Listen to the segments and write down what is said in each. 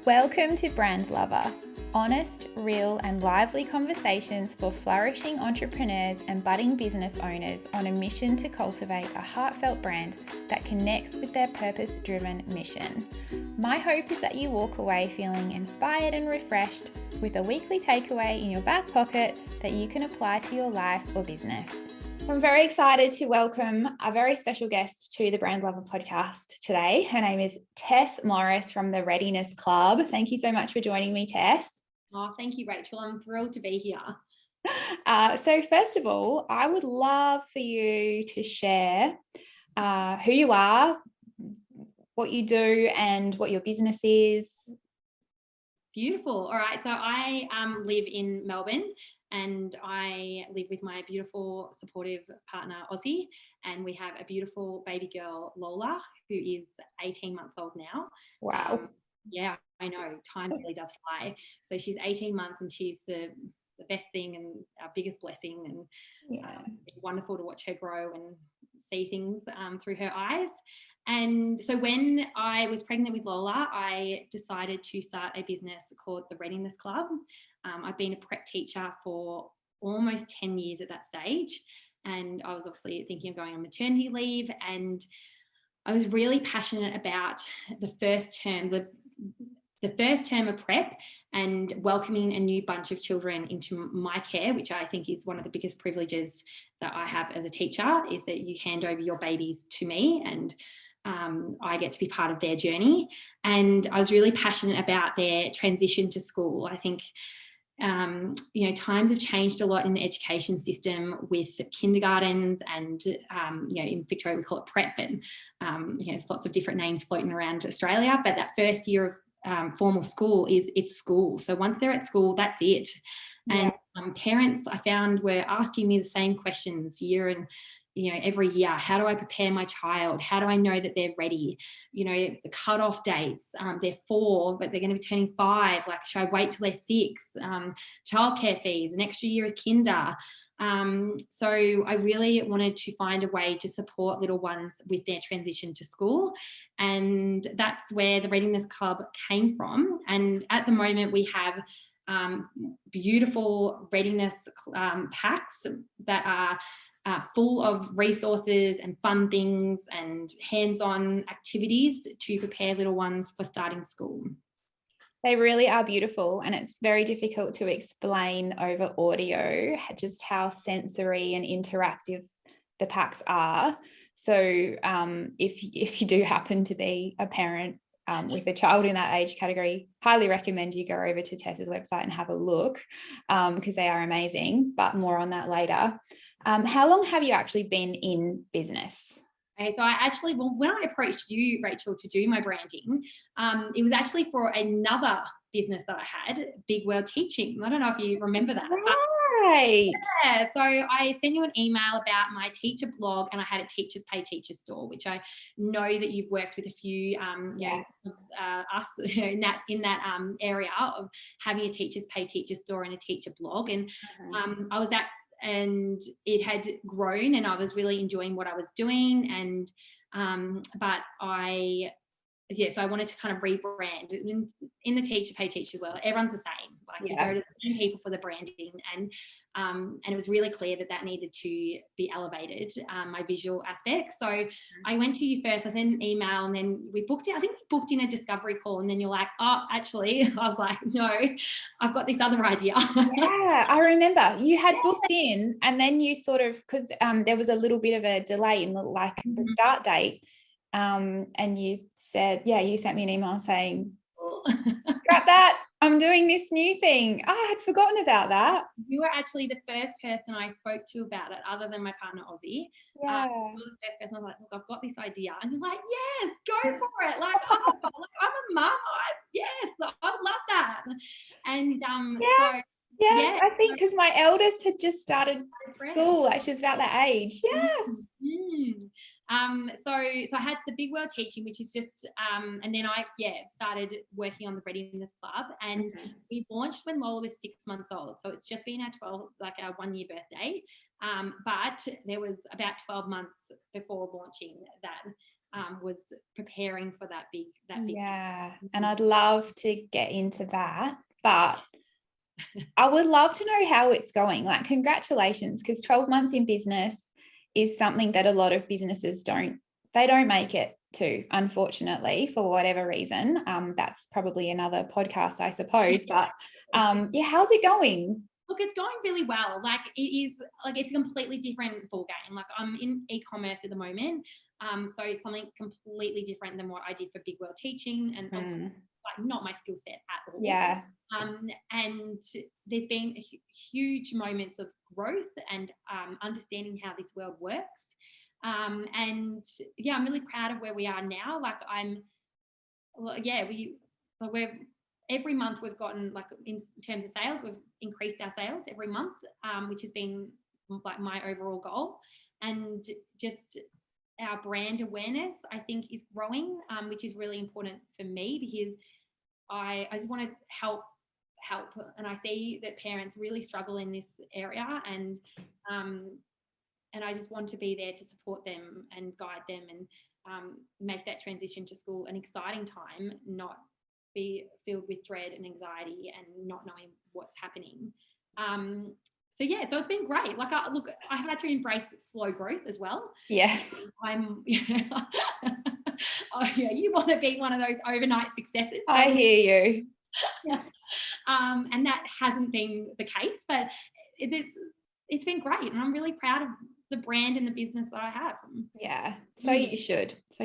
Welcome to Brand Lover, honest, real and lively conversations for flourishing entrepreneurs and budding business owners on a mission to cultivate a heartfelt brand that connects with their purpose-driven mission. My hope is that you walk away feeling inspired and refreshed with a weekly takeaway in your back pocket that you can apply to your life or business. So I'm very excited to welcome a very special guest to the Brand Lover podcast today. Her name is Tess Morriss from the Readiness Club. Thank you so much for joining me, Tess. Oh, thank you, Rachel. I'm thrilled to be here. So first of all, I would love for you to share who you are, what you do and what your business is. Beautiful. All right. So I live in Melbourne and I live with my beautiful, supportive partner, Ozzy, and we have a beautiful baby girl, Lola, who is 18 months old now. Wow. Yeah, I know. Time really does fly. So she's 18 months and she's the best thing and our biggest blessing, and it's wonderful to watch her grow and see things through her eyes. And so when I was pregnant with Lola, I decided to start a business called the Readiness Club. I've been a prep teacher for almost 10 years at that stage, and I was obviously thinking of going on maternity leave, and I was really passionate about the first term of prep and welcoming a new bunch of children into my care, which I think is one of the biggest privileges that I have as a teacher, is that you hand over your babies to me and I get to be part of their journey. And I was really passionate about their transition to school. I think times have changed a lot in the education system with kindergartens and, in Victoria we call it prep, and, there's lots of different names floating around Australia, but that first year of formal school it's school. So once they're at school, that's it. Yeah. And parents, I found, were asking me the same questions every year. How do I prepare my child? How do I know that they're ready? The cutoff dates. They're 4, but they're going to be turning 5. Like, should I wait till they're 6? Childcare fees, an extra year of kinder. So I really wanted to find a way to support little ones with their transition to school. And that's where the Readiness Club came from. And at the moment we have beautiful Readiness Packs that are full of resources and fun things and hands-on activities to prepare little ones for starting school. They really are beautiful, and it's very difficult to explain over audio just how sensory and interactive the packs are. So if you do happen to be a parent with a child in that age category, highly recommend you go over to Tess's website and have a look, because they are amazing, but more on that later. How long have you actually been in business? Okay, so when I approached you, Rachel, to do my branding, it was actually for another business that I had, Big World Teaching. I don't know if you remember that. Right. Yeah, so I sent you an email about my teacher blog, and I had a Teachers Pay Teacher store, which I know that you've worked with a few, us in that area of having a Teachers Pay Teacher store and a teacher blog. And I was at, and it had grown and I was really enjoying what I was doing. And so I wanted to kind of rebrand. In the Teacher Pay Teacher world, everyone's the same. Like, you go to the same people for the branding, and it was really clear that needed to be elevated, my visual aspect. So I went to you first. I sent an email, and then we booked it. I think we booked in a discovery call, and then you're like, "Oh, actually," I was like, "No, I've got this other idea." Yeah, I remember you had booked in, and then you sort of, because there was a little bit of a delay in the start date, and you said, you sent me an email saying, scrap that, I'm doing this new thing. I had forgotten about that. You were actually the first person I spoke to about it, other than my partner, Ozzy. Yeah. You were the first person I was like, "Look, I've got this idea." And you're like, "Yes, go for it." Like, I'm a mum. Yes, I would love that. And Yes, I think because my eldest had just started school, like she was about that age. Yes. So I had the Big World Teaching, which is just, and then I started working on the Readiness Club, and we launched when Lola was 6 months old. So it's just been our 1-year birthday. But there was about 12 months before launching that was preparing for that big. Yeah, and I'd love to get into that, but I would love to know how it's going. Like, congratulations, because 12 months in business is something that a lot of businesses don't make it to, unfortunately, for whatever reason. That's probably another podcast, I suppose. But yeah, how's it going? Look, it's going really well. Like, it is, like, it's a completely different ball game. Like, I'm in e-commerce at the moment, so it's something completely different than what I did for Big World Teaching, and obviously, like, not my skill set at all. Yeah. And there's been huge moments of growth and understanding how this world works. And yeah, I'm really proud of where we are now. Like, we're every month we've gotten, like, in terms of sales, we've increased our sales every month, which has been like my overall goal. And just our brand awareness, I think, is growing, which is really important for me, because I just want to help, and I see that parents really struggle in this area, and I just want to be there to support them and guide them, and make that transition to school an exciting time, not be filled with dread and anxiety and not knowing what's happening. So it's been great. Like, I had to embrace slow growth as well. Yes. Oh yeah, you want to be one of those overnight successes. I hear you. And that hasn't been the case, but it's been great, and I'm really proud of the brand and the business that I have. Yeah, so you should. So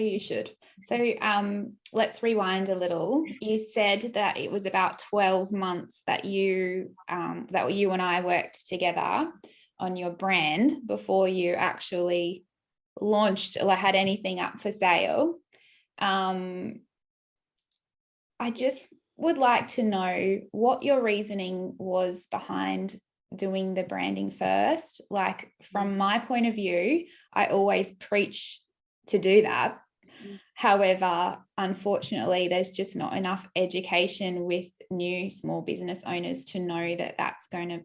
let's rewind a little. You said that it was about 12 months that you and I worked together on your brand before you actually launched or had anything up for sale. I just would like to know what your reasoning was behind doing the branding first. Like, from my point of view, I always preach to do that. However, unfortunately, there's just not enough education with new small business owners to know that that's going to,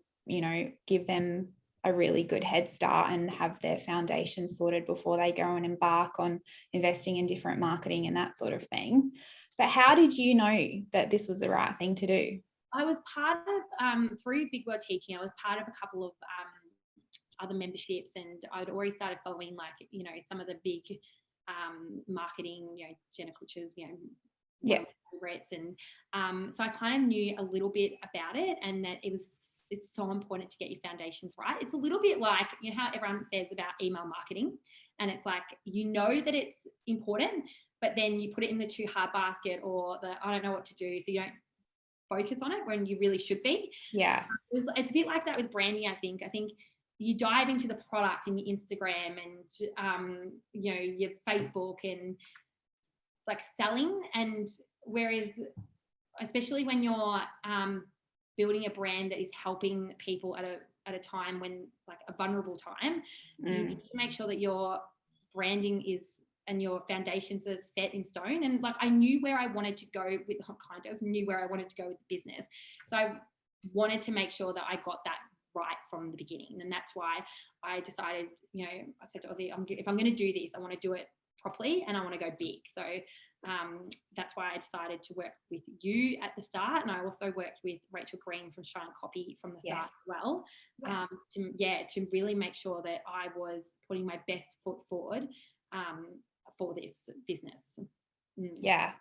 give them a really good head start and have their foundation sorted before they go and embark on investing in different marketing and that sort of thing. But how did you know that this was the right thing to do? I was part of, through Big World Teaching, I was part of a couple of other memberships, and I'd already started following, like, some of the big marketing, Jenna Kutcher's, favorites. And so I kind of knew a little bit about it, and that it's so important to get your foundations right. It's a little bit like, how everyone says about email marketing, and it's like, that it's important, but then you put it in the too hard basket, or the I don't know what to do, so you don't focus on it when you really should be. Yeah, it's a bit like that with branding. I think you dive into the product in your Instagram and your Facebook, and like selling, and whereas especially when you're building a brand that is helping people at a time when, like, a vulnerable time, you need to make sure that your branding is and your foundations are set in stone. And, like, I knew where I wanted to go with the business. So I wanted to make sure that I got that right from the beginning. And that's why I decided, I said to Ozzy, if I'm going to do this, I want to do it properly, and I want to go big. So that's why I decided to work with you at the start. And I also worked with Rachel Green from Shine Copy from the start as well, to really make sure that I was putting my best foot forward for this business. Yeah,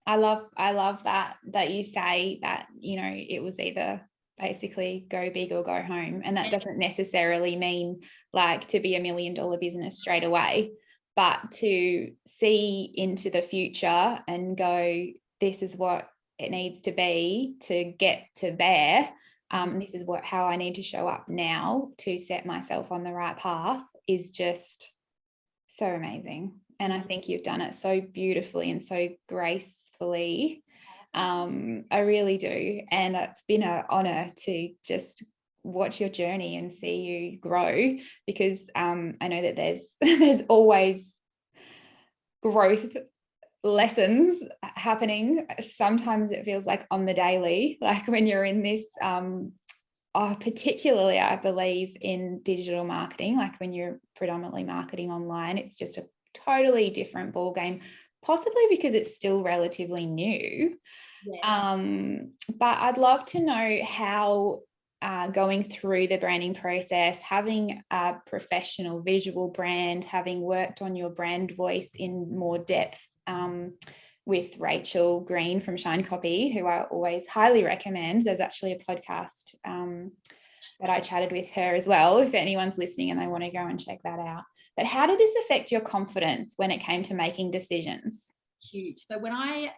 I love that you say that, it was either basically go big or go home, and that doesn't necessarily mean like to be $1 million business straight away, but to see into the future and go, this is what it needs to be to get to there. This is how I need to show up now to set myself on the right path, is just so amazing. And I think you've done it so beautifully and so gracefully. I really do. And it's been an honor to just watch your journey and see you grow, because I know that there's always growth lessons happening. Sometimes it feels like on the daily, like when you're in this particularly I believe in digital marketing, like when you're predominantly marketing online, it's just totally different ball game, possibly because it's still relatively new. Yeah. But I'd love to know how going through the branding process, having a professional visual brand, having worked on your brand voice in more depth with Rachel Green from Shine Copy, who I always highly recommend. There's actually a podcast that I chatted with her as well, if anyone's listening and they want to go and check that out. But how did this affect your confidence when it came to making decisions? Huge. So when I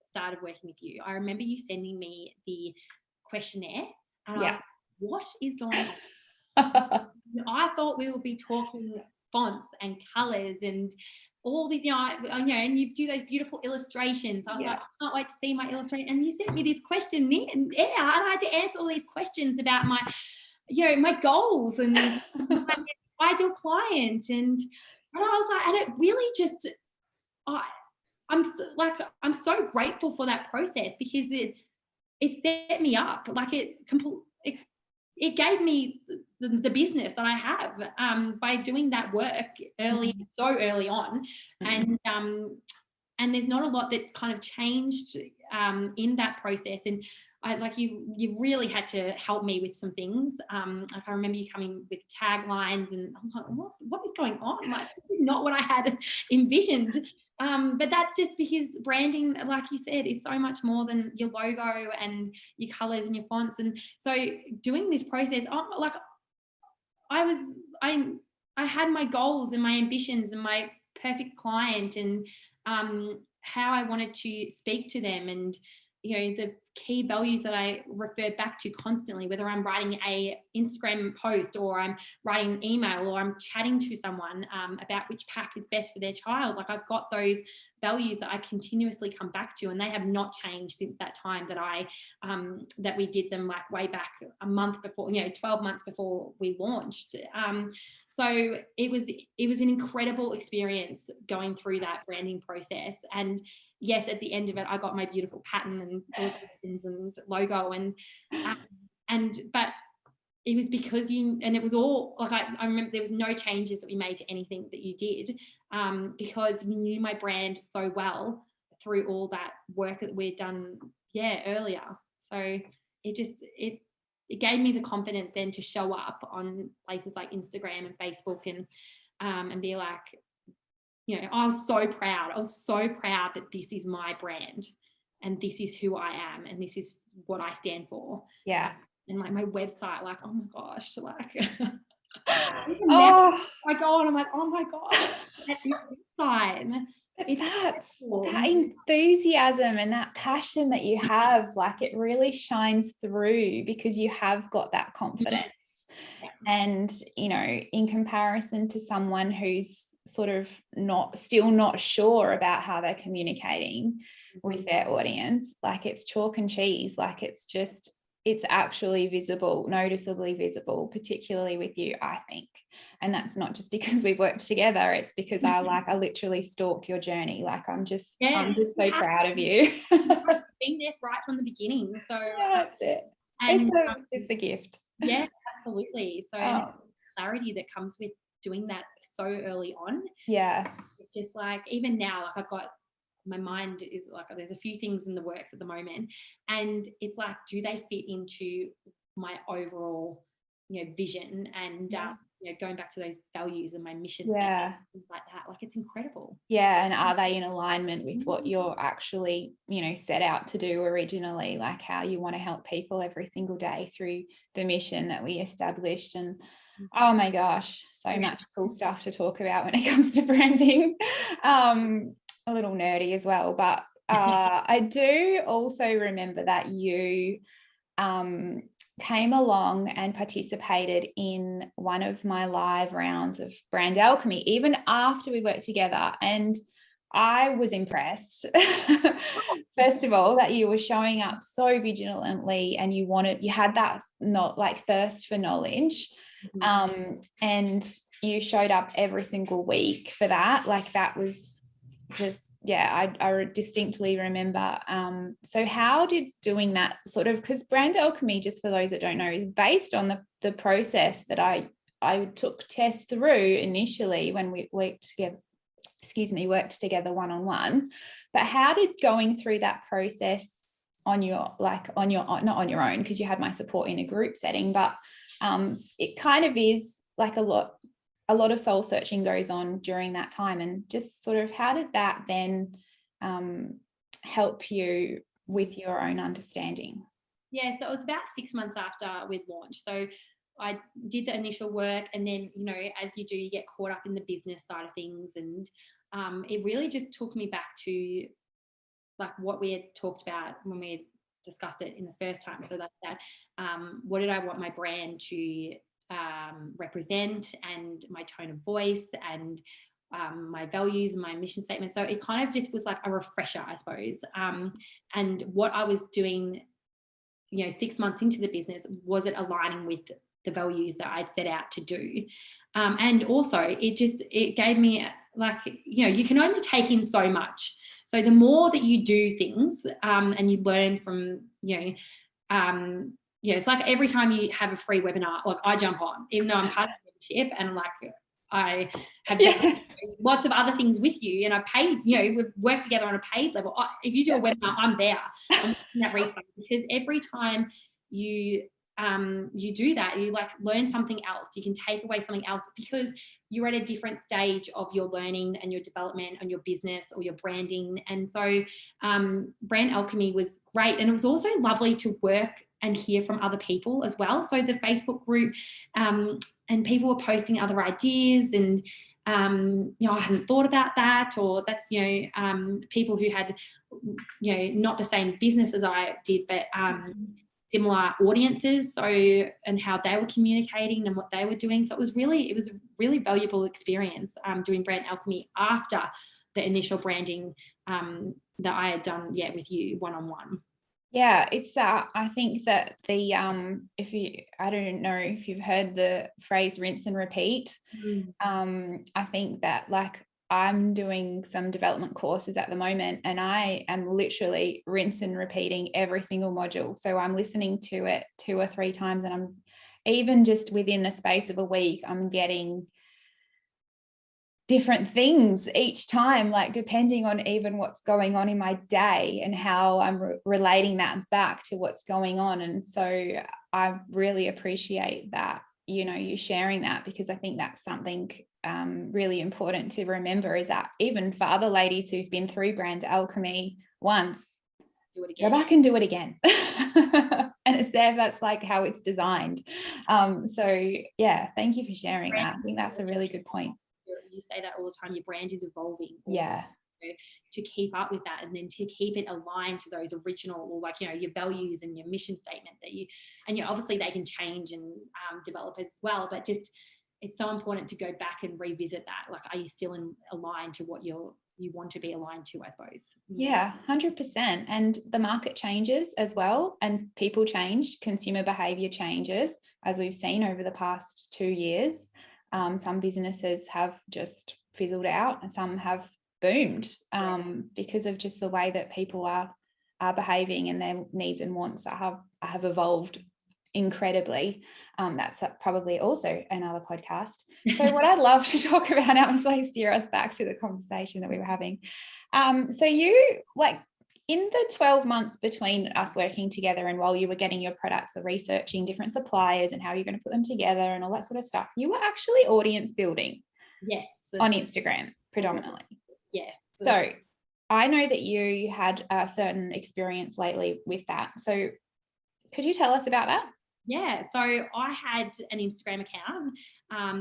started working with you, I remember you sending me the questionnaire, and I was like, what is going on? I thought we would be talking fonts and colors and all these, and you do those beautiful illustrations. I was like, I can't wait to see my illustration. And you sent me this questionnaire, and I had to answer all these questions about my, my goals and my ideal client. And I was like, and it really just, I'm so grateful for that process, because it set me up. Like it gave me the business that I have by doing that work so early on. And there's not a lot that's kind of changed in that process. And you really had to help me with some things. Like I remember you coming with taglines, and I'm like, what is going on? Like, this is not what I had envisioned. But that's just because branding, like you said, is so much more than your logo and your colors and your fonts. And so doing this process, I had my goals and my ambitions and my perfect client, and how I wanted to speak to them, and the key values that I refer back to constantly, whether I'm writing a Instagram post or I'm writing an email or I'm chatting to someone about which pack is best for their child. Like, I've got those values that I continuously come back to, and they have not changed since that time that we did them, like way back a month before, 12 months before we launched. So it was an incredible experience going through that branding process. And yes, at the end of it, I got my beautiful pattern and illustrations and logo, but it was because and it was all like, I remember there was no changes that we made to anything that you did, because you knew my brand so well through all that work that we'd done earlier. So it gave me the confidence then to show up on places like Instagram and Facebook and be like, I was so proud. I was so proud that this is my brand and this is who I am and this is what I stand for. Yeah. And like my website, like, oh my gosh, like I go on, I'm like, oh my gosh, that website. That enthusiasm and that passion that you have, like, it really shines through because you have got that confidence. And in comparison to someone who's sort of still not sure about how they're communicating with their audience, like, it's chalk and cheese. Like, it's actually visible, noticeably visible, particularly with you, I think. And that's not just because we've worked together, it's because I literally stalk your journey. Like, I'm just so proud of you. Been there right from the beginning. So that's it. And it's the gift. Yeah, absolutely. So clarity that comes with doing that so early on. Yeah. It's just like, even now, like, I've got, my mind is like, there's a few things in the works at the moment, and it's like, do they fit into my overall vision and going back to those values and my mission statement, things like that. Like, it's incredible. And are they in alignment with what you're actually set out to do originally, like how you want to help people every single day through the mission that we established? And oh my gosh, so much cool stuff to talk about when it comes to branding. A little nerdy as well, but I do also remember that you came along and participated in one of my live rounds of Brand Alchemy, even after we worked together. And I was impressed, first of all, that you were showing up so vigilantly, and you had that thirst for knowledge. And you showed up every single week for that. Like, that was just, I distinctly remember. So how did doing that sort of, because Brand Alchemy, just for those that don't know, is based on the process that I I took Tess through initially when we worked together one-on-one. But how did going through that process not on your own, because you had my support in a group setting, but it kind of is like a lot of soul searching goes on during that time, and just sort of how did that then help you with your own understanding? Yeah, so it was about 6 months after we'd launched. So I did the initial work, and then, you know, as you do, you get caught up in the business side of things. And it really just took me back to like what we had talked about when we had discussed it in the first time. So that what did I want my brand to represent, and my tone of voice, and my values and my mission statement. So it kind of just was like a refresher, I suppose. And what I was doing, you know, 6 months into the business, was it aligning with the values that I'd set out to do? And also it gave me, like, you know, you can only take in so much. So the more that you do things and you learn from, you know, it's like every time you have a free webinar, like I jump on, even though I'm part of the membership, and like I have done lots of other things with you, and I paid, you know, we've worked together on a paid level. If you do a webinar, I'm there. I'm making that refund, because every time you do that, you like learn something else. You can take away something else, because you're at a different stage of your learning and your development and your business or your branding. And so Brand Alchemy was great. And it was also lovely to work and hear from other people as well. So the Facebook group, and people were posting other ideas, and you know, I hadn't thought about that, or that's, you know, people who had, you know, not the same business as I did, but similar audiences, so, and how they were communicating and what they were doing. So it was a really valuable experience doing Brand Alchemy after the initial branding that I had done with you one-on-one. Yeah, it's I think that the I don't know if you've heard the phrase rinse and repeat. I think that, like, I'm doing some development courses at the moment, and I am literally rinse and repeating every single module. So I'm listening to it 2 or 3 times, and I'm even just within the space of a week, I'm getting different things each time, like depending on even what's going on in my day and how I'm relating that back to what's going on. And so I really appreciate that, you know, you sharing that, because I think that's something really important to remember, is that even for other ladies who've been through Brand Alchemy once, do it again. Go back and do it again. And it's there, that's like how it's designed. So yeah, thank you for sharing that. I think that's a really good point. You say that all the time, your brand is evolving. Yeah. To keep up with that, and then to keep it aligned to those original, or like, you know, your values and your mission statement that you, and you obviously they can change and develop as well, but just it's so important to go back and revisit that. Like, are you still aligned to what you want to be aligned to, I suppose? Yeah, 100%. And the market changes as well, and people change, consumer behavior changes, as we've seen over the past 2 years. Some businesses have just fizzled out, and some have boomed because of just the way that people are behaving, and their needs and wants have evolved incredibly. That's probably also another podcast. So what I'd love to talk about now is like steer us back to the conversation that we were having. So you, like, in the 12 months between us working together and while you were getting your products, or researching different suppliers and how you're going to put them together and all that sort of stuff, you were actually audience building. Yes. On Instagram predominantly. Yes. So I know that you had a certain experience lately with that. So could you tell us about that? Yeah. So I had an Instagram account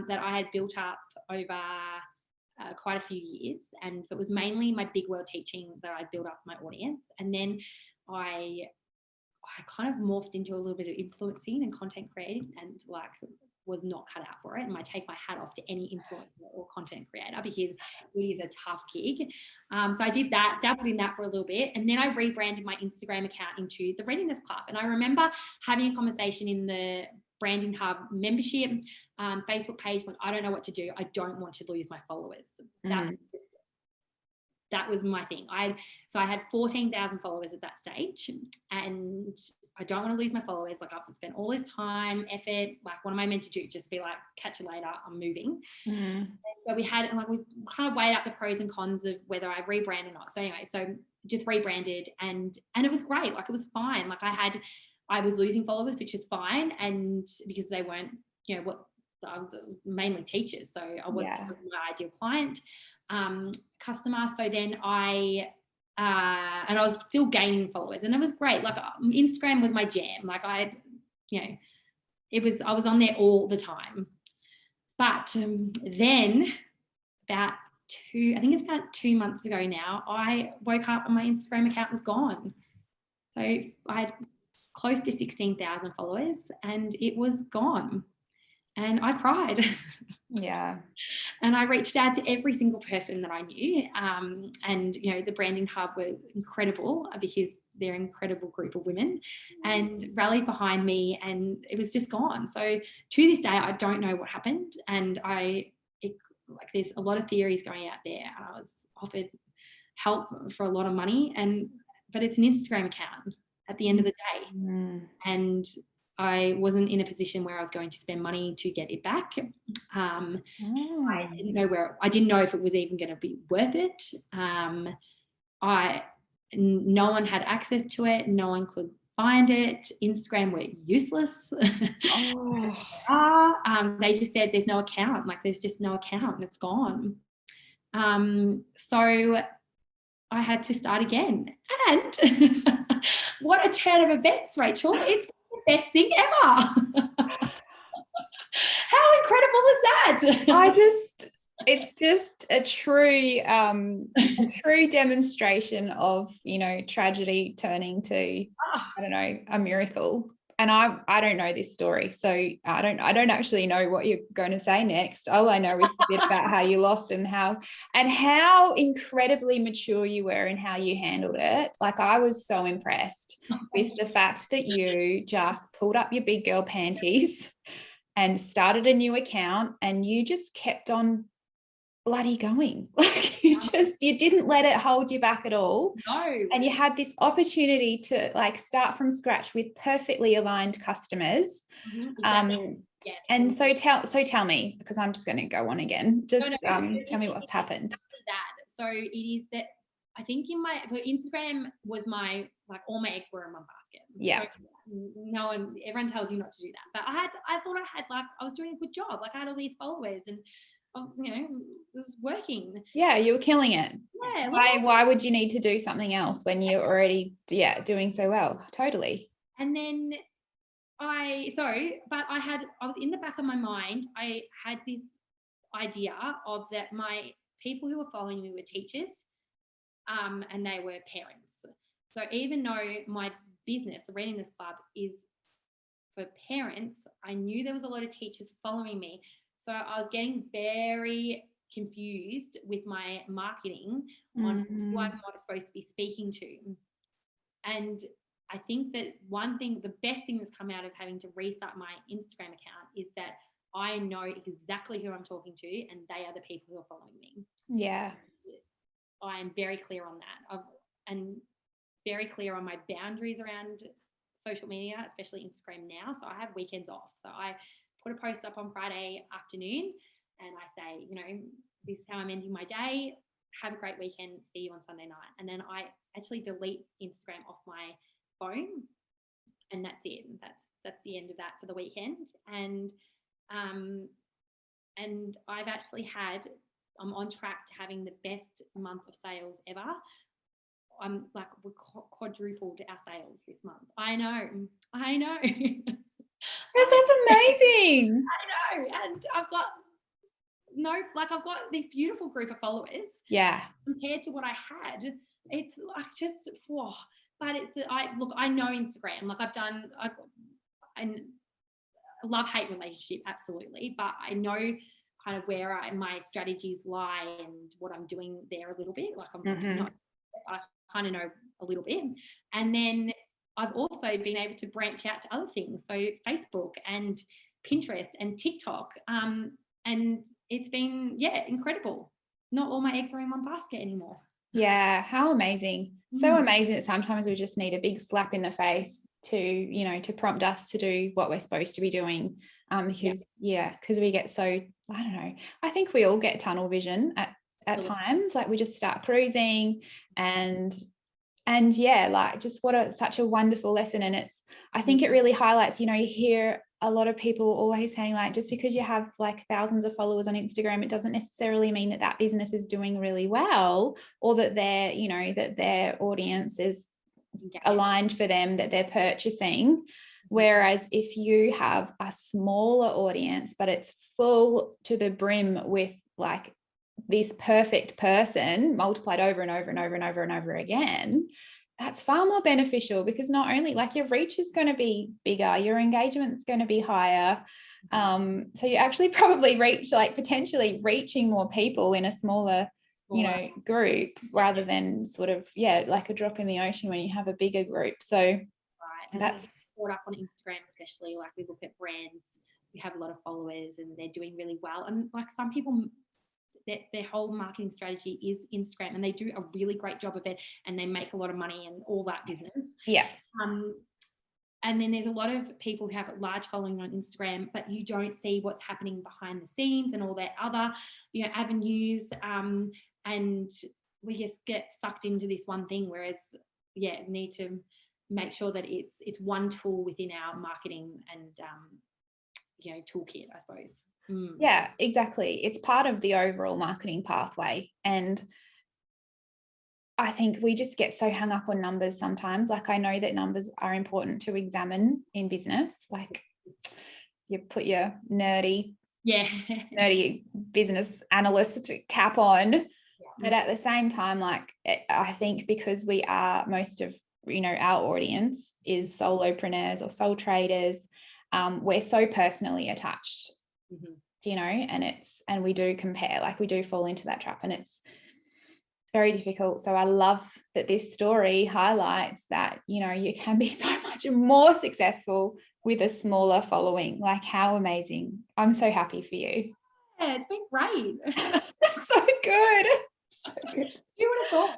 that I had built up over quite a few years. And so it was mainly my big world teaching that I built up my audience. And then I kind of morphed into a little bit of influencing and content creating, and like was not cut out for it. And I take my hat off to any influencer or content creator, because it is a tough gig. So I did that, dabbled in that for a little bit. And then I rebranded my Instagram account into the Readiness Club. And I remember having a conversation in the Branding Hub membership Facebook page, like, I don't know what to do. I don't want to lose my followers. That was my thing. So I had 14,000 followers at that stage, and I don't want to lose my followers. Like, I've spent all this time, effort, like, what am I meant to do? Just be like, catch you later, I'm moving. So we kind of weighed up the pros and cons of whether I rebrand or not. So anyway, so just rebranded, and it was great. Like, it was fine. Like, I was losing followers, which was fine, and because they weren't, you know, I was mainly teachers, so I wasn't my ideal client customer. So then and I was still gaining followers, and it was great. Like, Instagram was my jam. Like, I was on there all the time. But then about 2 months ago now, I woke up and my Instagram account was gone. So I had close to 16,000 followers and it was gone. And I cried. Yeah. And I reached out to every single person that I knew. And, you know, the Branding Hub were incredible because they're an incredible group of women, and rallied behind me, and it was just gone. So to this day, I don't know what happened. And there's a lot of theories going out there, and I was offered help for a lot of money, but it's an Instagram account at the end of the day. And I wasn't in a position where I was going to spend money to get it back. I didn't know if it was even going to be worth it. No one had access to it. No one could find it. Instagram were useless. They just said there's no account. Like, there's just no account and it's gone. So I had to start again. And what a turn of events, Rachel. It's the best thing ever. How incredible is that? It's just a true demonstration of, you know, tragedy turning to, I don't know, a miracle. And I don't know this story, so I don't actually know what you're going to say next. All I know is a bit about how you lost and how incredibly mature you were in how you handled it. Like, I was so impressed with the fact that you just pulled up your big girl panties and started a new account, and you just kept on bloody going. Like, you didn't let it hold you back at all. No. And you had this opportunity to, like, start from scratch with perfectly aligned customers. Exactly. Yes. And so tell me, because I'm just going to go on again. Tell me what's happened. So it is that I think Instagram was all my eggs were in one basket. Yeah. So everyone tells you not to do that. But I thought I was doing a good job. Like, I had all these followers, and you know, it was working. Yeah, you were killing it. Yeah. Why would you need to do something else when you're already doing so well? Totally. And then I was in the back of my mind, I had this idea of that my people who were following me were teachers, and they were parents. So even though my business, the Readiness Club, is for parents, I knew there was a lot of teachers following me. So I was getting very confused with my marketing on who I'm not supposed to be speaking to. And I think that the best thing that's come out of having to restart my Instagram account is that I know exactly who I'm talking to, and they are the people who are following me. Yeah. I'm very clear on that. And very clear on my boundaries around social media, especially Instagram now. So I have weekends off. So I put a post up on Friday afternoon and I say, you know, this is how I'm ending my day. Have a great weekend. See you on Sunday night. And then I actually delete Instagram off my phone, and that's it. That's the end of that for the weekend. And I'm on track to having the best month of sales ever. We quadrupled our sales this month. I know. That's amazing. I know. And I've got this beautiful group of followers. Yeah. Compared to what I had, it's like just, whoa. But I know Instagram. Like, I love-hate relationship, absolutely. But I know kind of where my strategies lie and what I'm doing there a little bit. Like, I kind of know a little bit. And then I've also been able to branch out to other things. So Facebook and Pinterest and TikTok. And it's been, incredible. Not all my eggs are in one basket anymore. Yeah. How amazing. So amazing that sometimes we just need a big slap in the face to prompt us to do what we're supposed to be doing. Because we get so, I don't know, I think we all get tunnel vision at times, like we just start cruising and like just such a wonderful lesson. And I think it really highlights, you hear a lot of people always saying, like, just because you have like thousands of followers on Instagram, it doesn't necessarily mean that business is doing really well, or that that their audience is aligned for them, that they're purchasing. Whereas if you have a smaller audience, but it's full to the brim with like this perfect person multiplied over and over and over and over and over again, that's far more beneficial, because not only like your reach is going to be bigger, your engagement is going to be higher. So you actually probably potentially reaching more people in a smaller group, rather than sort of, like a drop in the ocean when you have a bigger group. So right. And that's caught up on Instagram, especially, like we look at brands, we have a lot of followers and they're doing really well. And like some people, their whole marketing strategy is Instagram, and they do a really great job of it, and they make a lot of money and all that business. Yeah. And then there's a lot of people who have a large following on Instagram, but you don't see what's happening behind the scenes and all their other, avenues. And we just get sucked into this one thing, whereas, need to make sure that it's one tool within our marketing and, toolkit, I suppose. Yeah, exactly. It's part of the overall marketing pathway. And I think we just get so hung up on numbers sometimes. Like, I know that numbers are important to examine in business. Like, you put your nerdy business analyst cap on. Yeah. But at the same time, like, I think because we are, most of, our audience is solopreneurs or sole traders, we're so personally attached, and we do compare, like we do fall into that trap, and it's very difficult. So I love that this story highlights that, you can be so much more successful with a smaller following. Like, how amazing. I'm so happy for you. Yeah, it's been great. So good. So good. Who would have thought?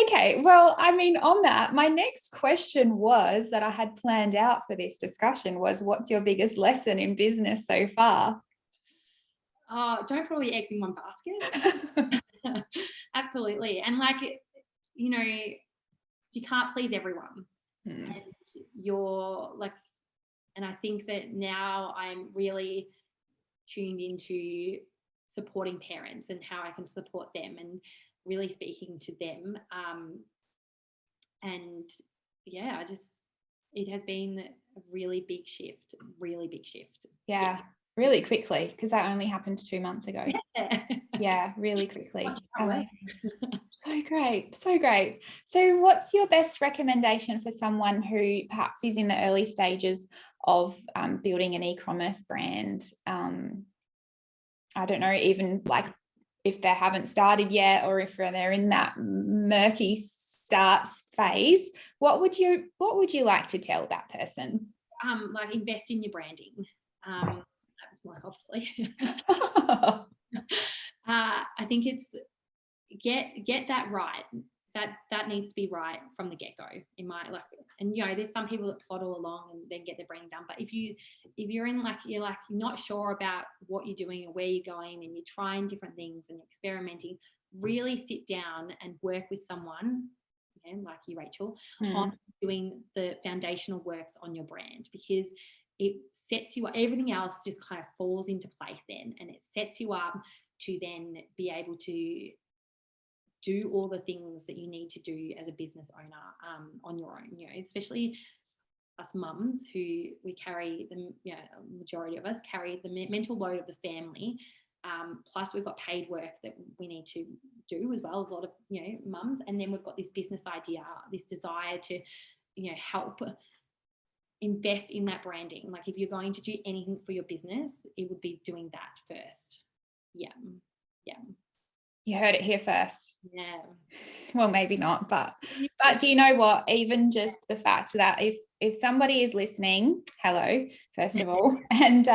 Okay, well, I mean, on that, my next question was that I had planned out for this discussion was, what's your biggest lesson in business so far? Don't throw all your eggs in one basket. Absolutely. And like, you can't please everyone. And you're like, and I think that now I'm really tuned into supporting parents and how I can support them and really speaking to them. And it has been a really big shift. Yeah. Really quickly, because that only happened 2 months ago. Yeah, really quickly. So great. So what's your best recommendation for someone who perhaps is in the early stages of building an e-commerce brand? I don't know, even like if they haven't started yet, or if they're in that murky start phase, what would you like to tell that person? Like, invest in your branding. Like, obviously. I think it's get that right. That needs to be right from the get-go. In my, like, and there's some people that plod all along and then get their branding done. But if you're in, like, you're not sure about what you're doing or where you're going, and you're trying different things and experimenting, really sit down and work with someone, like you, Rachel, on doing the foundational works on your brand, because it sets you up. Everything else just kind of falls into place then, and it sets you up to then be able to do all the things that you need to do as a business owner on your own. Especially us mums, who we carry the majority of us carry the mental load of the family. Plus we've got paid work that we need to do as well as a lot of mums, and then we've got this business idea, this desire to help invest in that branding. Like, if you're going to do anything for your business, it would be doing that first. Yeah. You heard it here first. Yeah. Well, maybe not, but do you know what? Even just the fact that if somebody is listening, hello, first of all, and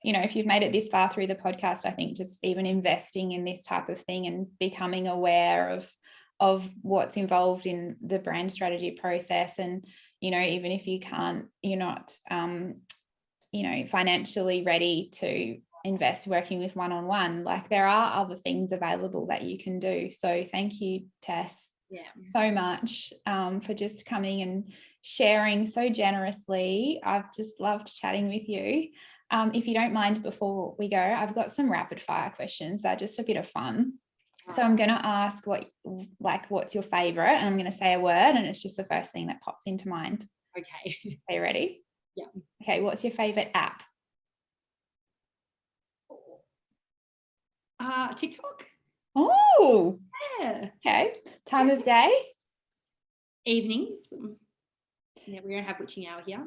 if you've made it this far through the podcast, I think just even investing in this type of thing and becoming aware of what's involved in the brand strategy process. And, you know, even if you're not, you know, financially ready to invest working with one-on-one, like there are other things available that you can do. So thank you, Tess, so much for just coming and sharing so generously. I've just loved chatting with you. If you don't mind, before we go, I've got some rapid fire questions that are just a bit of fun. So I'm going to ask what's your favorite, and I'm going to say a word, and it's just the first thing that pops into mind. Okay. Are you ready? Yeah. Okay. What's your favorite app? TikTok. Oh. Yeah. Okay. Time of day? Evenings. Yeah, we don't have witching hour here.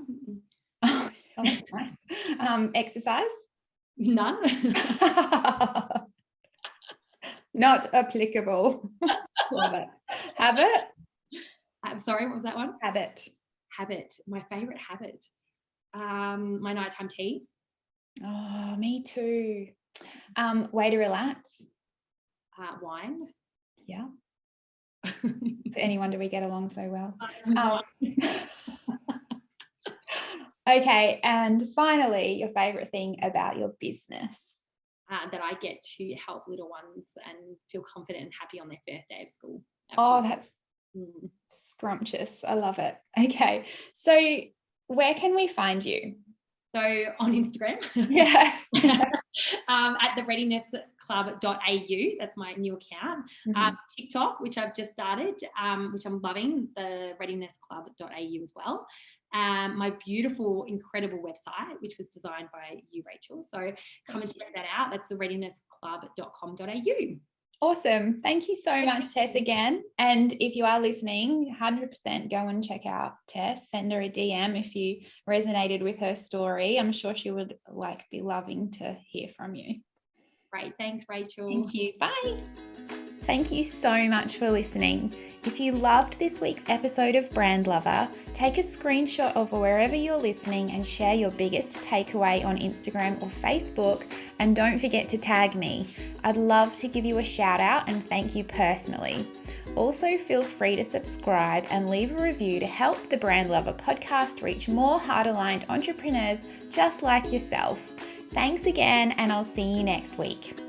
Oh, that's nice. Exercise? None. Not applicable. Love it. Habit? I'm sorry, what was that one? Habit. My favorite habit. My nighttime tea. Oh, me too. Way to relax? Wine. Yeah. To anyone, do we get along so well? Okay, and finally, your favorite thing about your business? That I get to help little ones and feel confident and happy on their first day of school. Absolutely. Oh, that's scrumptious. I love it. Okay, so where can we find you? So on Instagram, at the readinessclub.au, that's my new account. TikTok, which I've just started, which I'm loving, the readinessclub.au as well. My beautiful, incredible website, which was designed by you, Rachel. So come and check that out. That's the readinessclub.com.au. Awesome. Thank you so much, Tess, again. And if you are listening, 100% go and check out Tess. Send her a DM if you resonated with her story. I'm sure she would be loving to hear from you. Great. Thanks, Rachel. Thank you. Bye. Thank you so much for listening. If you loved this week's episode of Brand Lover, take a screenshot of wherever you're listening and share your biggest takeaway on Instagram or Facebook, and don't forget to tag me. I'd love to give you a shout out and thank you personally. Also, feel free to subscribe and leave a review to help the Brand Lover podcast reach more heart-aligned entrepreneurs just like yourself. Thanks again, and I'll see you next week.